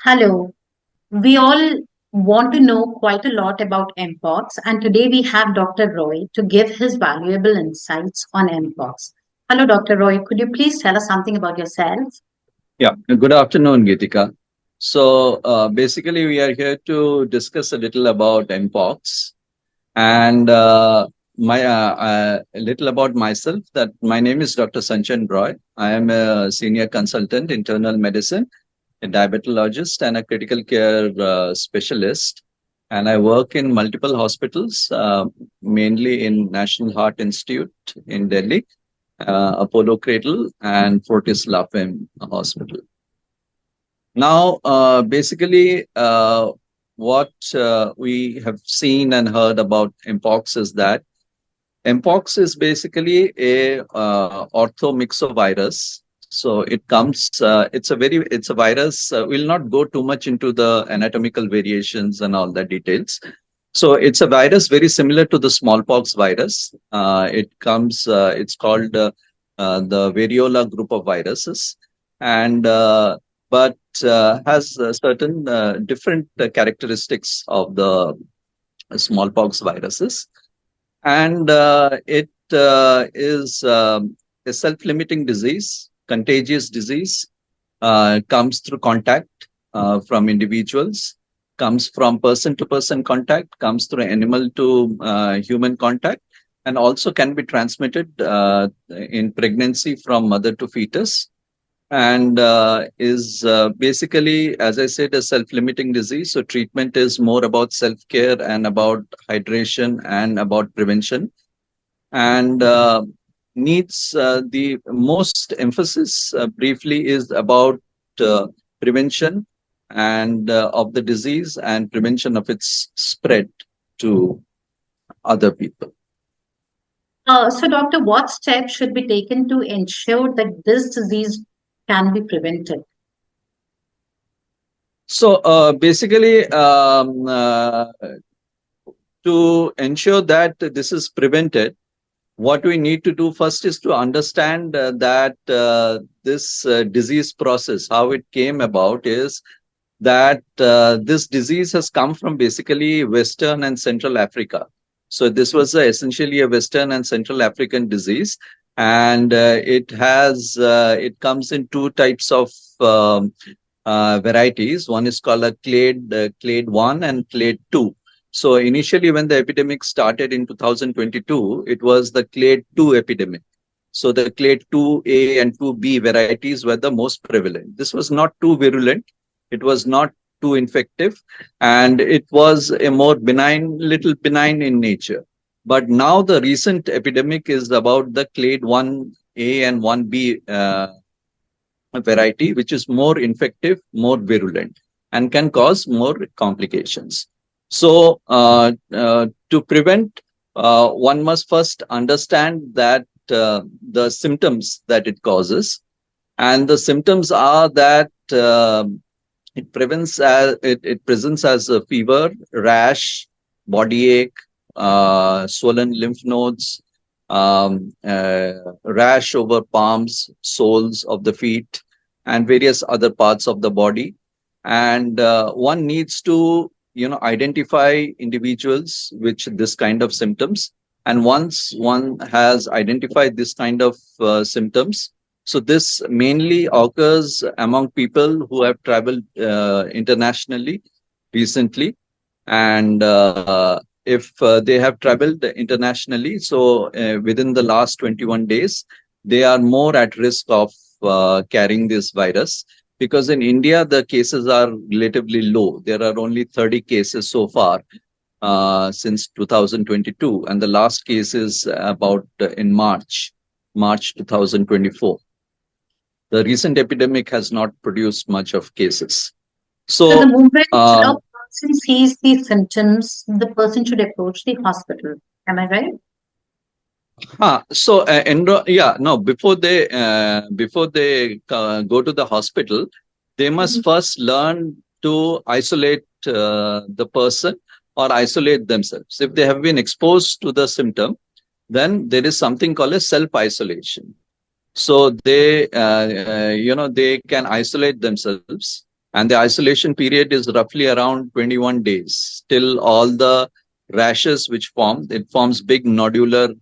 Hello. We all want to know quite a lot about Mpox, and today we have Dr. Roy to give his valuable insights on Mpox. Hello, Dr. Roy. Could you please tell us something about yourself? Yeah, good afternoon, Geetika. Basically, we are here to discuss a little about Mpox and a little about myself. That my name is Dr. Sanchan Roy. I am a senior consultant, internal medicine, a diabetologist, and a critical care specialist. And I work in multiple hospitals, mainly in National Heart Institute in Delhi, Apollo Cradle, and Fortis Lafayette Hospital. Now, what we have seen and heard about Mpox is that Mpox is basically a orthomyxovirus. So it comes. It's a virus. We'll not go too much into the anatomical variations and all the details. So it's a virus very similar to the smallpox virus. It comes. It's called the variola group of viruses, and but has certain different characteristics of the smallpox viruses. And it is a self-limiting disease, contagious disease, comes through contact from individuals, comes from person to person contact, comes through animal to human contact, and also can be transmitted in pregnancy from mother to fetus, and is basically, as I said, a self-limiting disease. So treatment is more about self-care and about hydration and about prevention, and needs the most emphasis briefly is about prevention and of the disease and prevention of its spread to other people. So, Doctor, what steps should be taken to ensure that this disease can be prevented? So to ensure that this is prevented, what we need to do first is to understand that this disease process, how it came about, is that this disease has come from basically Western and Central Africa. So this was essentially a Western and Central African disease, and it comes in two types of varieties. One is called a clade 1 and clade 2. So initially, when the epidemic started in 2022, it was the clade 2 epidemic. So the clade 2A and 2B varieties were the most prevalent. This was not too virulent. It was not too infective, and it was a more little benign in nature. But now the recent epidemic is about the clade 1A and 1B variety, which is more infective, more virulent, and can cause more complications. So, to prevent, one must first understand that the symptoms that it causes, and the symptoms are that it presents as a fever, rash, body ache, swollen lymph nodes, rash over palms, soles of the feet, and various other parts of the body. And one needs to, identify individuals with this kind of symptoms. And once one has identified this kind of symptoms, so this mainly occurs among people who have traveled internationally recently, and if they have traveled internationally, so within the last 21 days, they are more at risk of carrying this virus, because in India, the cases are relatively low. There are only 30 cases so far since 2022, and the last case is about in March 2024. The recent epidemic has not produced much of cases. So, the So, moment a person sees these symptoms, the person should approach the hospital. Am I right? yeah, no, before they go to the hospital, they must first learn to isolate the person or isolate themselves. If they have been exposed to the symptom, then there is something called a self-isolation. So they can isolate themselves, And the isolation period is roughly around 21 days till all the rashes which form, it forms big nodular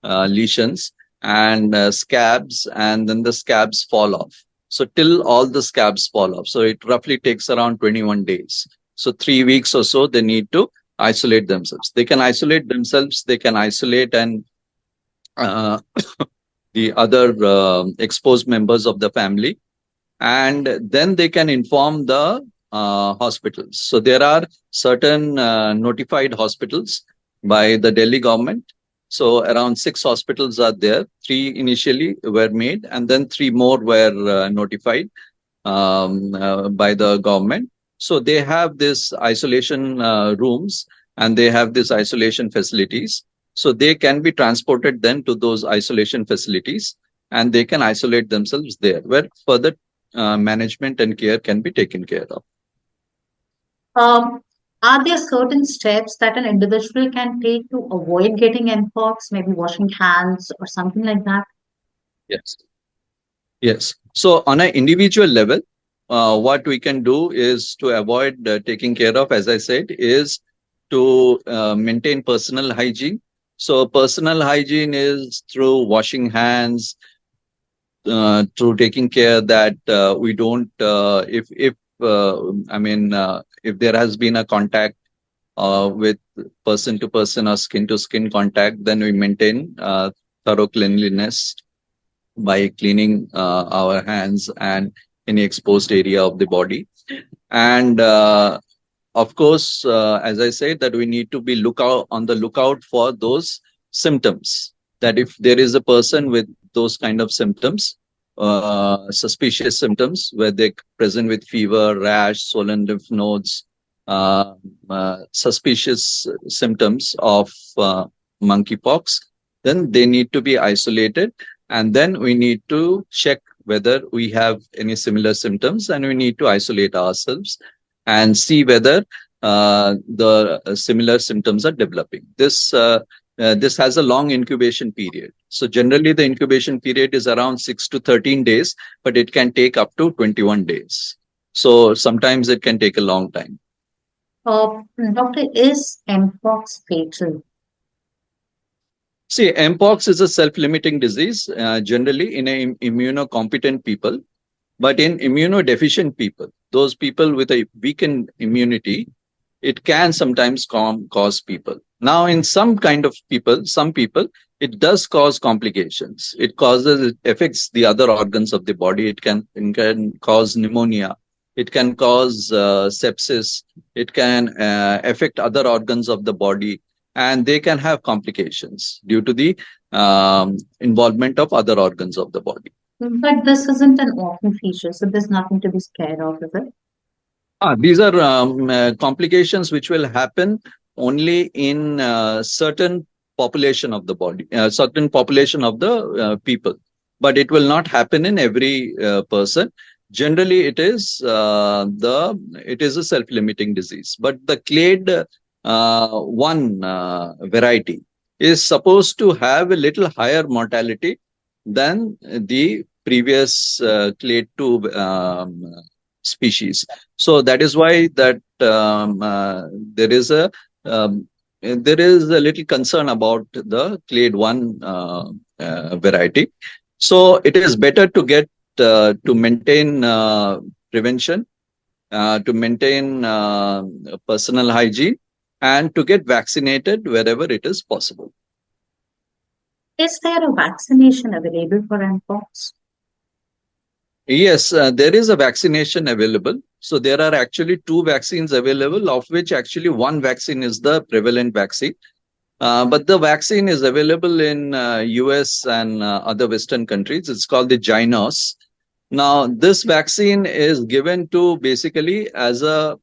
lesions and scabs, and then the scabs fall off. So till all the scabs fall off. So it roughly takes around 21 days. So 3 weeks or so, they need to isolate themselves. They can isolate themselves. They can isolate and uh, the other exposed members of the family, and then they can inform the hospitals. So there are certain notified hospitals by the Delhi government. So around 6 hospitals are there. Three initially were made, and then three more were notified by the government. So they have this isolation rooms, and they have this isolation facilities. So they can be transported then to those isolation facilities, and they can isolate themselves there, where further management and care can be taken care of. Um, are there certain steps that an individual can take to avoid getting Mpox, maybe washing hands or something like that? Yes. Yes. So on an individual level, what we can do is to avoid taking care of, as I said, is to maintain personal hygiene. So personal hygiene is through washing hands, through taking care that we don't, if I mean, if there has been a contact with person to person or skin to skin contact, then we maintain thorough cleanliness by cleaning our hands and any exposed area of the body. And of course, as I said, that we need to be lookout for those symptoms. That if there is a person with those kind of symptoms, suspicious symptoms, where they present with fever, rash, swollen lymph nodes, uh, suspicious symptoms of monkeypox, then they need to be isolated, and then we need to check whether we have any similar symptoms, and we need to isolate ourselves and see whether the similar symptoms are developing. This has a long incubation period. So generally, the incubation period is around 6 to 13 days, but it can take up to 21 days. So sometimes it can take a long time. Doctor, is Mpox fatal? See, Mpox is a self-limiting disease, generally in immunocompetent people. But in immunodeficient people, those people with a weakened immunity, it can sometimes cause people. Now, in some people, it does cause complications. It affects the other organs of the body. It can cause pneumonia. It can cause sepsis. It can affect other organs of the body, and they can have complications due to the involvement of other organs of the body. But this isn't an orphan feature, so there's nothing to be scared of, is it? These are complications which will happen only in certain population of the body, certain population of the people, but it will not happen in every person. Generally, it is a self-limiting disease. But the clade one variety is supposed to have a little higher mortality than the previous clade two species. So that is why that there is a little concern about the clade one variety. So it is better to get to maintain prevention, to maintain personal hygiene, and to get vaccinated wherever it is possible. Is there a vaccination available for Mpox? Yes, there is a vaccination available. So there are actually two vaccines available, of which actually one vaccine is the prevalent vaccine. But the vaccine is available in US and other Western countries. It's called the Jynneos. Now, this vaccine is given to basically as a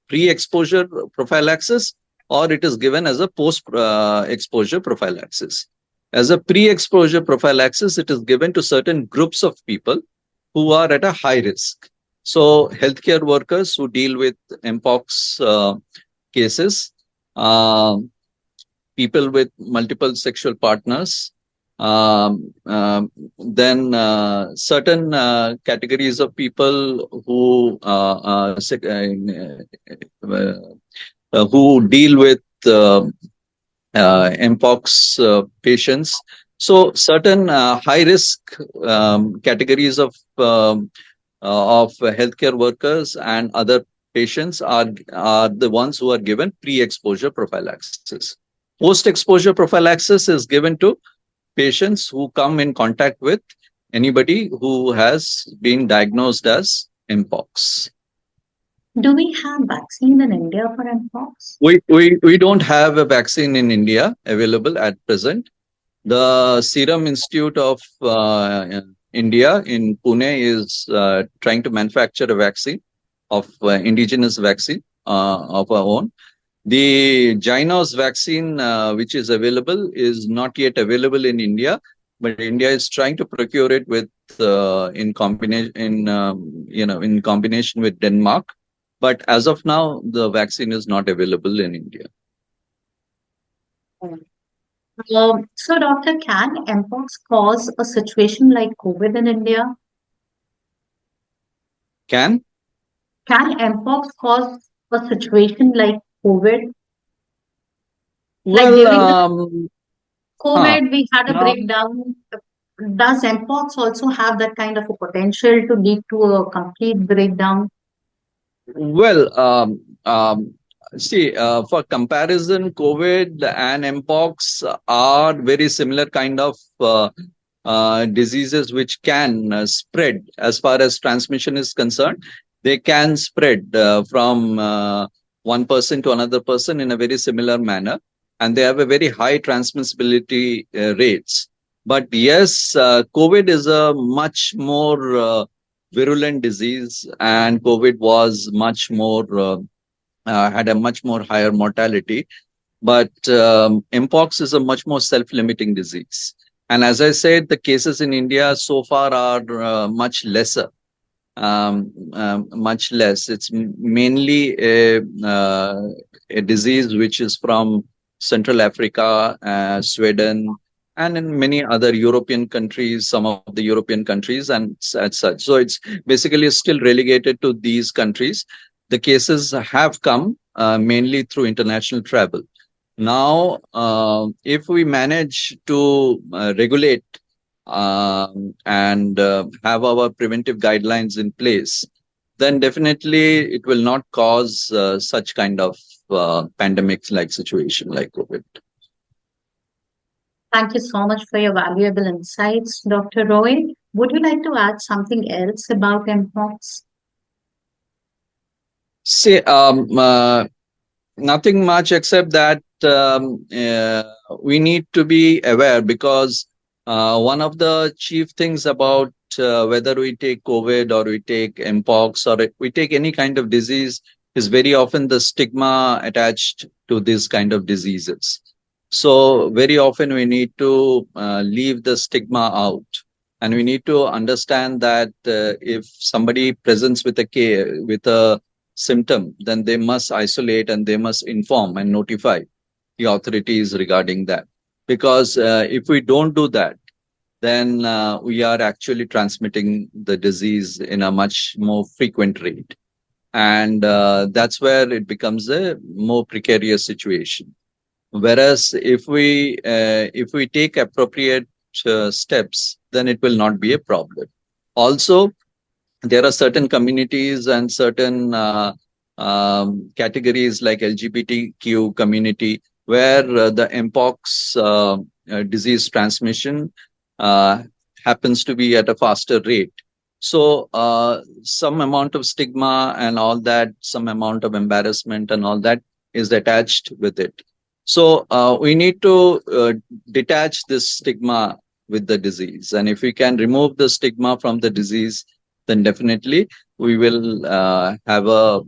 pre-exposure prophylaxis, or it is given as a post-exposure prophylaxis. As a pre-exposure prophylaxis, it is given to certain groups of people who are at a high risk. So, healthcare workers who deal with Mpox cases, uh, people with multiple sexual partners, Then certain categories of people who deal with Mpox patients. So certain high risk categories of healthcare workers and other patients are the ones who are given pre-exposure prophylaxis. Post-exposure prophylaxis is given to patients who come in contact with anybody who has been diagnosed as Mpox. Do we have vaccine in India for Mpox? We don't have a vaccine in India available at present. The Serum Institute of India in Pune is trying to manufacture a vaccine of indigenous vaccine of our own. The Jynneos vaccine, which is available, is not yet available in India, but India is trying to procure it with in combination in combination with Denmark. But as of now, the vaccine is not available in India. So, doctor, can Mpox cause a situation like COVID in India? Can Can Mpox cause a situation like COVID? Like well, during the huh. COVID, we had a Now, breakdown. Does Mpox also have that kind of a potential to lead to a complete breakdown? well, see, for comparison, COVID and Mpox are very similar kind of diseases which can spread as far as transmission is concerned. They can spread from one person to another person in a very similar manner, and they have a very high transmissibility rates. But yes, COVID is a much more virulent disease, and COVID was much more had a much more higher mortality. But Mpox is a much more self-limiting disease. And as I said, the cases in India so far are much lesser, much less. It's mainly a disease which is from Central Africa, Sweden, and in many other European countries, some of the European countries, and as such. So it's basically still relegated to these countries. The cases have come mainly through international travel. Now, if we manage to regulate and have our preventive guidelines in place, then definitely it will not cause such kind of pandemics like situation like COVID. Thank you so much for your valuable insights, Dr. Roy. Would you like to add something else about Mpox? See, nothing much except that we need to be aware because one of the chief things about whether we take COVID or we take Mpox or we take any kind of disease is very often the stigma attached to this kind of diseases. So very often we need to leave the stigma out, and we need to understand that if somebody presents with a symptom, then they must isolate and they must inform and notify the authorities regarding that. Because if we don't do that, then we are actually transmitting the disease in a much more frequent rate. And that's where it becomes a more precarious situation. Whereas if we take appropriate steps, then it will not be a problem. Also, there are certain communities and certain categories like LGBTQ community where the Mpox disease transmission uh, happens to be at a faster rate. So some amount of stigma and all that, some amount of embarrassment and all that is attached with it. So we need to detach this stigma with the disease. And if we can remove the stigma from the disease, then definitely we will have a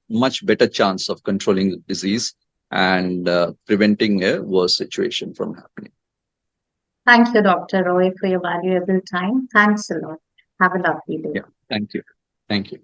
much better chance of controlling the disease and preventing a worse situation from happening. Thank you, Dr. Roy, for your valuable time. Thanks a lot. Have a lovely day. Yeah, thank you. Thank you.